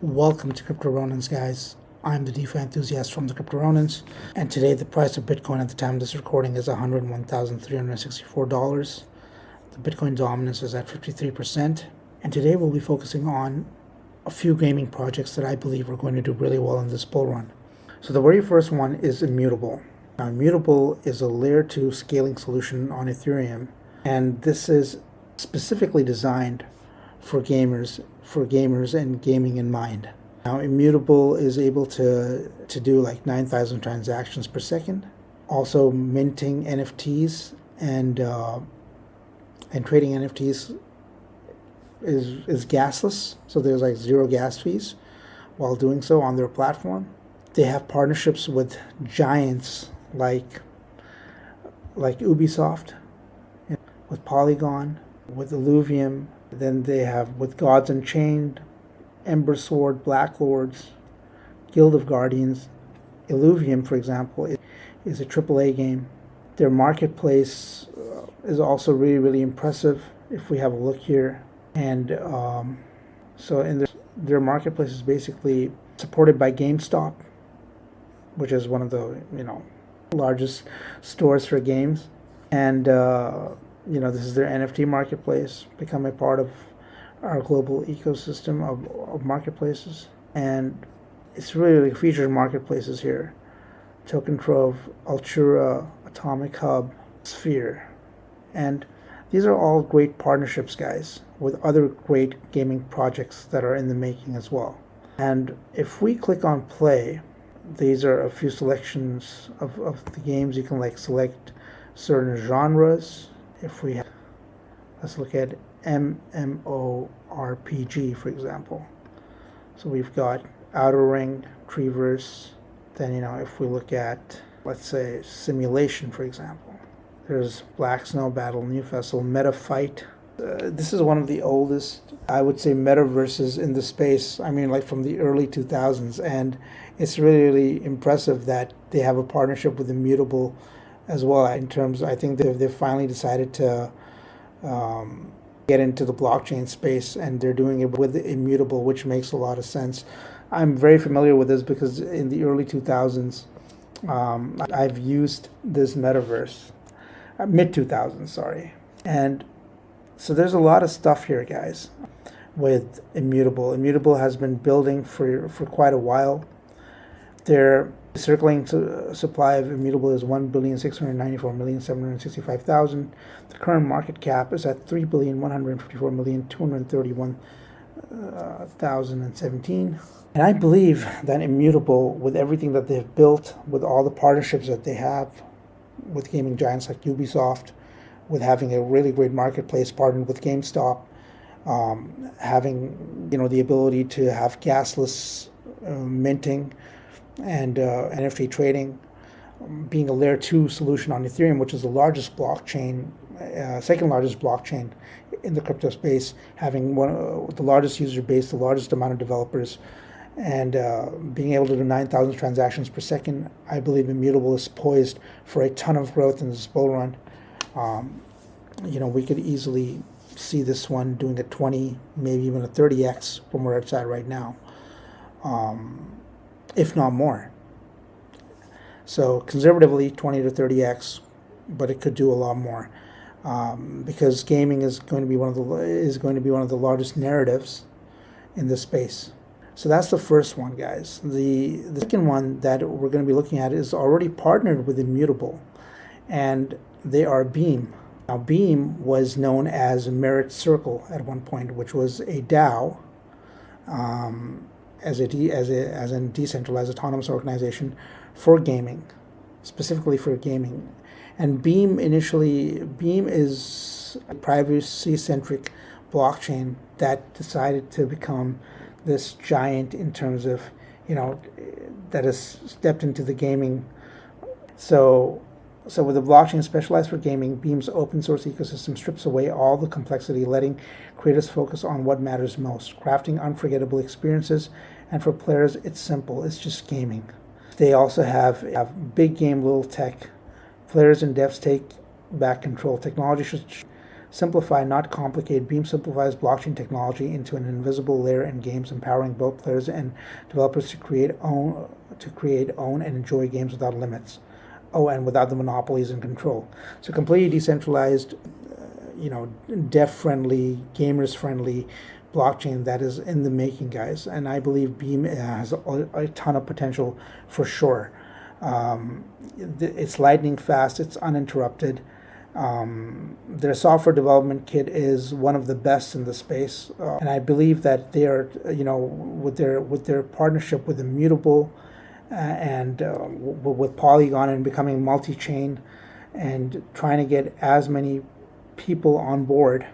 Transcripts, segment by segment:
Welcome to Crypto Ronins, guys. I'm the DeFi enthusiast from the Crypto Ronins, and today the price of Bitcoin at the time of this recording is $101,364. The Bitcoin dominance is at 53%, and today we'll be focusing on a few gaming projects that I believe are going to do really well in this bull run. So the very first one is Immutable. Now, Immutable is a layer 2 scaling solution on Ethereum, and this is specifically designed for gamers and gaming in mind. Now, Immutable is able to do like 9,000 transactions per second. Also, minting NFTs and trading NFTs is gasless, so there's like zero gas fees while doing so on their platform. They have partnerships with giants like Ubisoft, with Polygon, with Illuvium. Then they have with Gods Unchained, Ember Sword, Black Lords, Guild of Guardians. Illuvium, for example, is a AAA game. Their marketplace is also really impressive if we have a look here. And so in their marketplace is basically supported by GameStop, which is one of the largest stores for games. And this is their NFT marketplace, become a part of our global ecosystem of marketplaces. And it's really featured marketplaces here: Token Trove, Altura, Atomic Hub, Sphere. And these are all great partnerships, guys, with other great gaming projects that are in the making as well. And if we click on play, these are a few selections of the games. You can select certain genres. If we have, let's look at MMORPG, for example. So we've got Outer Ring, Treeverse. Then, if we look at, let's say, Simulation, for example, there's Black Snow Battle, New Festival, Meta Fight. This is one of the oldest, I would say, metaverses in the space. I mean, from the early 2000s. And it's really impressive that they have a partnership with Immutable as well. In terms, I think they've finally decided to get into the blockchain space, and they're doing it with Immutable, which makes a lot of sense. I'm very familiar with this because in the early 2000s, I've used this metaverse, mid-2000s, sorry. And so there's a lot of stuff here, guys, with Immutable. Immutable has been building for quite a while. Their circling supply of Immutable is 1,694,765,000. The current market cap is at 3,154,231,017. And I believe that Immutable, with everything that they've built, with all the partnerships that they have with gaming giants like Ubisoft, with having a really great marketplace partnered with GameStop, having the ability to have gasless minting and NFT trading, being a layer 2 solution on Ethereum, which is the largest blockchain, second largest blockchain in the crypto space, having the largest user base, the largest amount of developers, and being able to do 9,000 transactions per second. I believe Immutable is poised for a ton of growth in this bull run. We could easily see this one doing a 20, maybe even a 30x from where it's at right now. If not more. So conservatively 20 to 30x, but it could do a lot more, because gaming is going to be one of the largest narratives in this space. So that's the first one, guys. The second one that we're going to be looking at is already partnered with Immutable, and they are Beam. Now, Beam was known as Merit Circle at one point, which was a DAO. As a decentralized autonomous organization for gaming, specifically for gaming. And Beam is a privacy-centric blockchain that decided to become this giant in terms of, that has stepped into the gaming. So with a blockchain specialized for gaming, Beam's open source ecosystem strips away all the complexity, letting creators focus on what matters most, crafting unforgettable experiences. And for players, it's simple. It's just gaming. They also have big game, little tech. Players and devs take back control. Technology should simplify, not complicate. Beam simplifies blockchain technology into an invisible layer in games, empowering both players and developers to create, own, and enjoy games without limits. Oh, and without the monopolies and control. So completely decentralized, dev-friendly, gamers-friendly blockchain that is in the making, guys. And I believe Beam has a ton of potential for sure. It's lightning fast. It's uninterrupted. Their software development kit is one of the best in the space, and I believe that they are, with their partnership with Immutable and with Polygon and becoming multi-chain and trying to get as many people on board,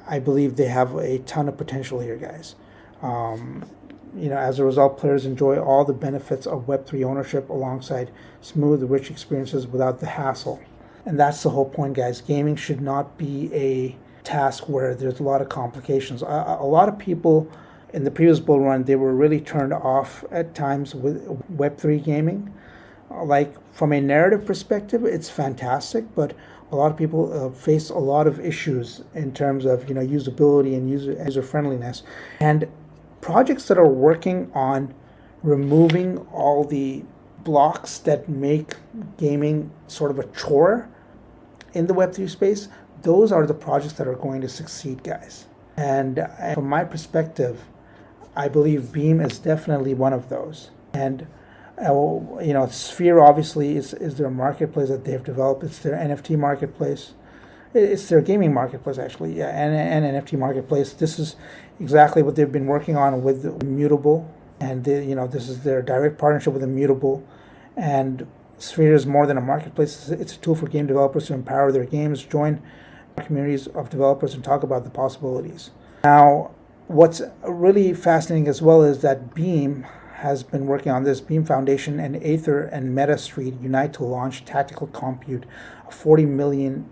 I believe they have a ton of potential here, guys. As a result, players enjoy all the benefits of Web3 ownership alongside smooth, rich experiences without the hassle. And that's the whole point, guys. Gaming should not be a task where there's a lot of complications. A lot of people in the previous bull run, they were really turned off at times with Web3 gaming. Like, from a narrative perspective, it's fantastic, but a lot of people face a lot of issues in terms of usability and user friendliness. And projects that are working on removing all the blocks that make gaming sort of a chore in the Web3 space, those are the projects that are going to succeed, guys. And from my perspective, I believe Beam is definitely one of those. And Sphere obviously is their marketplace that they've developed. It's their NFT marketplace. It's their gaming marketplace, actually, yeah, and NFT marketplace. This is exactly what they've been working on with Immutable, and this is their direct partnership with Immutable. And Sphere is more than a marketplace. It's a tool for game developers to empower their games, join communities of developers, and talk about the possibilities. Now, what's really fascinating as well is that Beam has been working on this. Beam Foundation and Aether and Meta Street unite to launch Tactical Compute, a 40 million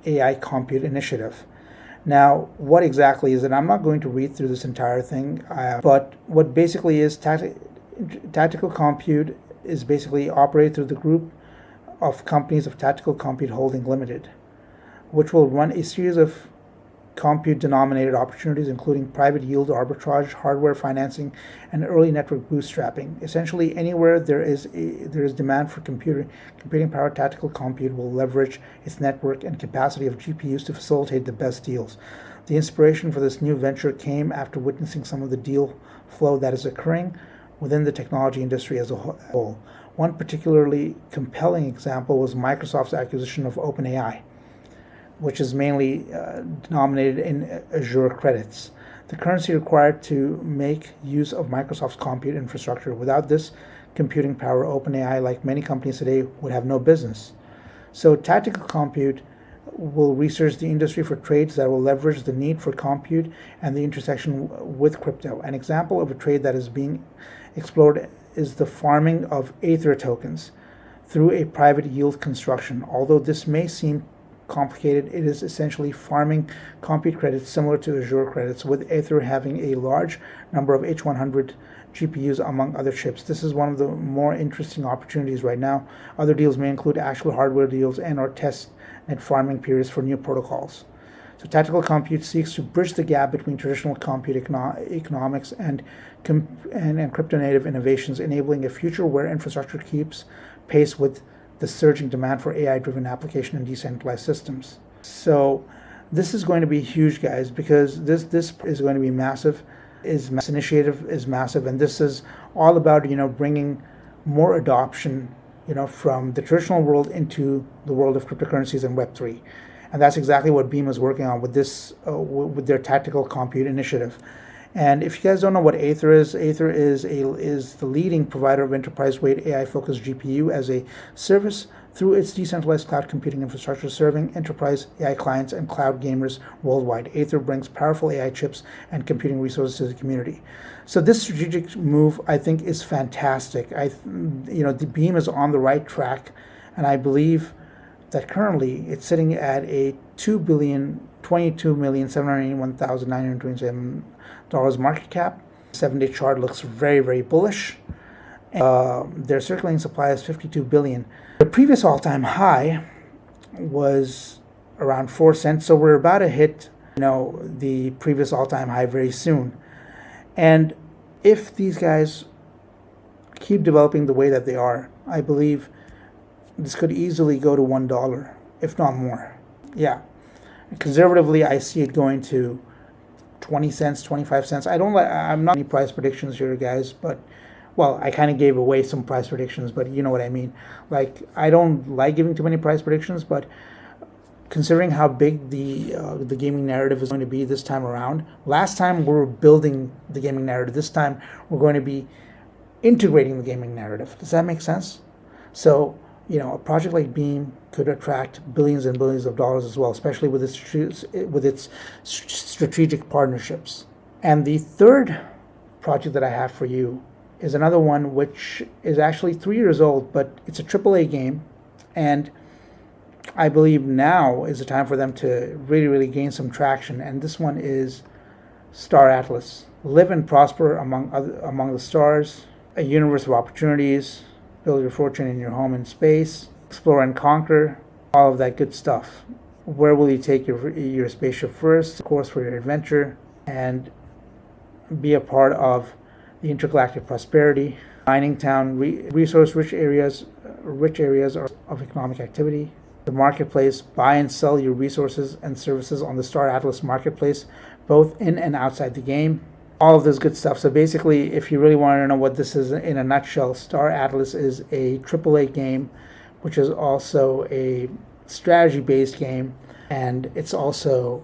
AI compute initiative. Now, what exactly is it? I'm not going to read through this entire thing, but what basically is Tactical Compute is basically operated through the group of companies of Tactical Compute Holding Limited, which will run a series of compute-denominated opportunities, including private yield arbitrage, hardware financing, and early network bootstrapping. Essentially, anywhere there is demand for computing power, Tactical Compute will leverage its network and capacity of GPUs to facilitate the best deals. The inspiration for this new venture came after witnessing some of the deal flow that is occurring within the technology industry as a whole. One particularly compelling example was Microsoft's acquisition of OpenAI, which is mainly denominated in Azure credits, the currency required to make use of Microsoft's compute infrastructure. Without this computing power, OpenAI, like many companies today, would have no business. So Tactical Compute will research the industry for trades that will leverage the need for compute and the intersection with crypto. An example of a trade that is being explored is the farming of Aether tokens through a private yield construction. Although this may seem complicated, it is essentially farming compute credits similar to Azure credits, with Aether having a large number of H100 GPUs among other chips. This is one of the more interesting opportunities right now. Other deals may include actual hardware deals and or test net farming periods for new protocols. So Tactical Compute seeks to bridge the gap between traditional compute economics and crypto-native innovations, enabling a future where infrastructure keeps pace with the surging demand for AI-driven application and decentralized systems. So this is going to be huge, guys, because this is going to be massive. This initiative is massive, and this is all about bringing more adoption from the traditional world into the world of cryptocurrencies and Web3. And that's exactly what Beam is working on with this with their Tactical Compute initiative. And if you guys don't know what Aether is the leading provider of enterprise-grade AI-focused GPU as a service through its decentralized cloud computing infrastructure, serving enterprise AI clients and cloud gamers worldwide. Aether brings powerful AI chips and computing resources to the community. So this strategic move, I think, is fantastic. The Beam is on the right track, and I believe that currently it's sitting at a $22,781,927 market cap. 7-day chart looks very, very bullish. Their circulating supply is 52 billion. The previous all-time high was around 4 cents. So we're about to hit, the previous all-time high very soon. And if these guys keep developing the way that they are, I believe this could easily go to $1, if not more. Yeah. Conservatively, I see it going to 20 cents, 25 cents. I'm not any price predictions here, guys, but, well, I kind of gave away some price predictions, but you know what I mean. Like, I don't like giving too many price predictions, but considering how big the gaming narrative is going to be this time around, last time we were building the gaming narrative, this time we're going to be integrating the gaming narrative. Does that make sense? So, a project like Beam could attract billions and billions of dollars as well, especially with its strategic partnerships. And the third project that I have for you is another one which is actually 3 years old, but it's a AAA game, and I believe now is the time for them to really, really gain some traction. And this one is Star Atlas. Live and prosper among the stars, a universe of opportunities. Build your fortune in your home in space, explore and conquer, all of that good stuff. Where will you take your spaceship first? Of course, for your adventure, and be a part of the intergalactic prosperity. Mining town, resource-rich areas of economic activity. The marketplace, buy and sell your resources and services on the Star Atlas marketplace, both in and outside the game. All of this good stuff. So basically, if you really want to know what this is in a nutshell, Star Atlas is a AAA game, which is also a strategy-based game, and it's also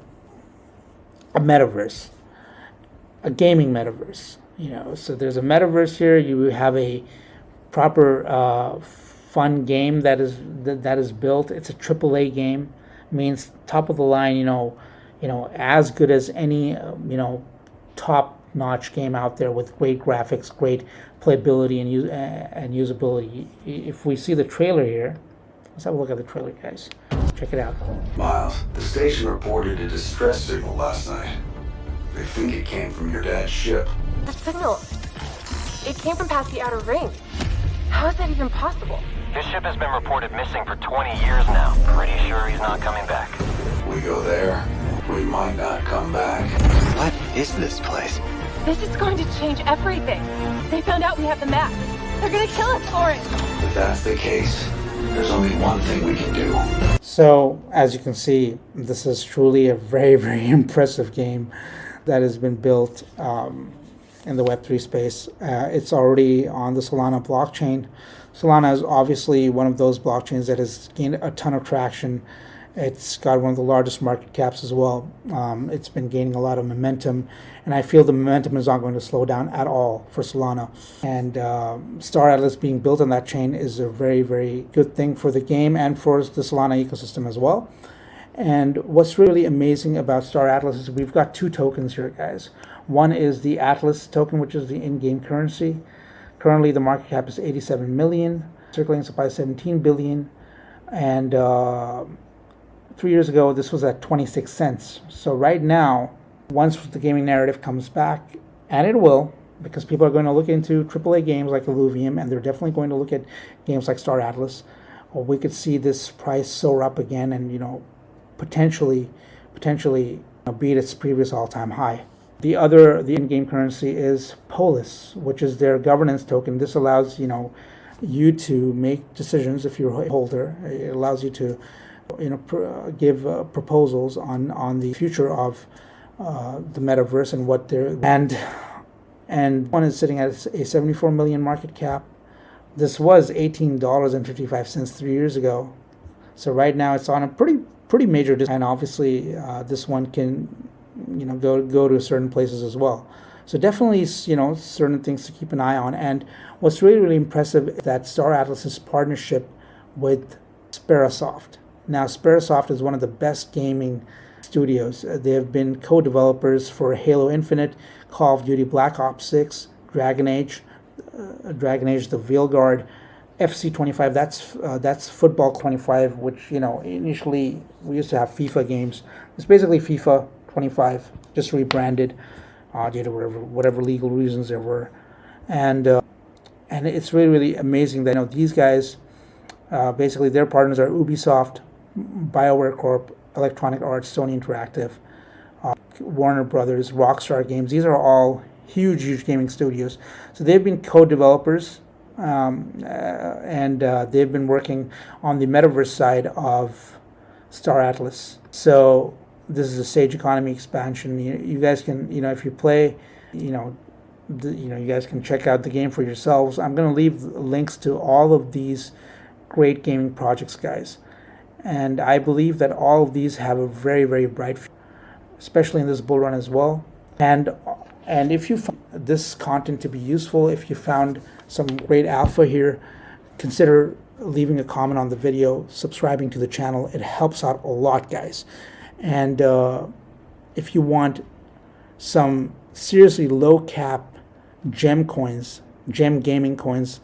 a metaverse, a gaming metaverse. So there's a metaverse here. You have a proper fun game that is built. It's a AAA game, means top of the line. As good as any top-notch game out there with great graphics, great playability and usability. If we see the trailer here, let's have a look at the trailer, guys. Check it out. Miles, the station reported a distress signal last night. They think it came from your dad's ship. The signal, it came from past the outer ring. How is that even possible? His ship has been reported missing for 20 years now. Pretty sure he's not coming back. We go there, we might not come back. What is this place? This is going to change everything. They found out we have the map. They're gonna kill us for it. If that's the case, there's only one thing we can do. So, as you can see, this is truly a very, very impressive game that has been built in the Web3 space. It's already on the Solana blockchain. Solana is obviously one of those blockchains that has gained a ton of traction. It's got one of the largest market caps as well. It's been gaining a lot of momentum, and I feel the momentum is not going to slow down at all for Solana. And Star Atlas being built on that chain is a very, very good thing for the game and for the Solana ecosystem as well. And what's really amazing about Star Atlas is we've got two tokens here, guys. One is the Atlas token, which is the in-game currency. Currently, the market cap is 87 million, circulating supply 17 billion, and 3 years ago, this was at 26 cents. So right now, once the gaming narrative comes back, and it will, because people are going to look into AAA games like Illuvium, and they're definitely going to look at games like Star Atlas, or we could see this price soar up again and, potentially beat its previous all-time high. The in-game currency is Polis, which is their governance token. This allows, you to make decisions if you're a holder. It allows you to give proposals on the future of the metaverse and what they're and one is sitting at a 74 million market cap. This was $18.55 3 years ago, so right now it's on a pretty major discount. And obviously this one can go to certain places as well. So definitely certain things to keep an eye on. And what's really, really impressive is that Star Atlas's partnership with Sperasoft. Now, Sperasoft is one of the best gaming studios. They have been co-developers for Halo Infinite, Call of Duty Black Ops 6, Dragon Age, the Veilguard, FC25. That's Football 25, which initially we used to have FIFA games. It's basically FIFA 25, just rebranded due to whatever legal reasons there were, and it's really, really amazing that these guys basically their partners are Ubisoft, BioWare Corp, Electronic Arts, Sony Interactive, Warner Brothers, Rockstar Games. These are all huge gaming studios. So they've been co-developers, and they've been working on the metaverse side of Star Atlas. So this is a Sage Economy expansion. You guys can, if you play, you guys can check out the game for yourselves. I'm going to leave links to all of these great gaming projects, guys. And I believe that all of these have a very bright future, especially in this bull run as well. And if you found this content to be useful, if you found some great alpha here, consider leaving a comment on the video, subscribing to the channel. It helps out a lot, guys. And if you want some seriously low cap gem coins, gem gaming coins,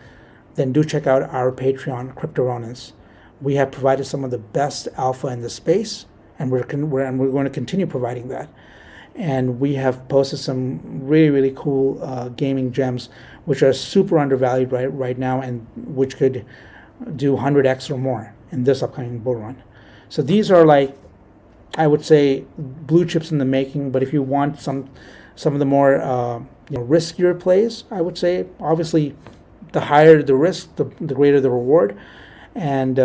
then do check out our Patreon, Crypto Ronins. We have provided some of the best alpha in the space, and we're going to continue providing that. And we have posted some really cool gaming gems, which are super undervalued right now, and which could do 100x or more in this upcoming bull run. So these are, like, I would say, blue chips in the making. But if you want some of the more riskier plays, I would say obviously the higher the risk, the greater the reward. And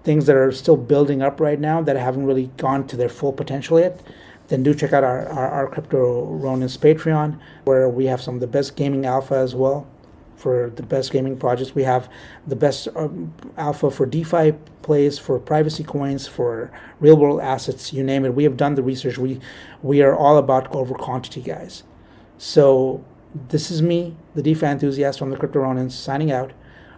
things that are still building up right now that haven't really gone to their full potential yet, then do check out our Crypto Ronins Patreon, where we have some of the best gaming alpha as well for the best gaming projects. We have the best alpha for DeFi plays, for privacy coins, for real world assets, you name it. We have done the research. We are all about over quantity, guys. So this is me, the DeFi enthusiast from the Crypto Ronins, signing out.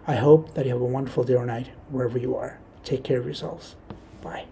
I hope that you have a wonderful day or night wherever you are. Take care of yourselves. Bye.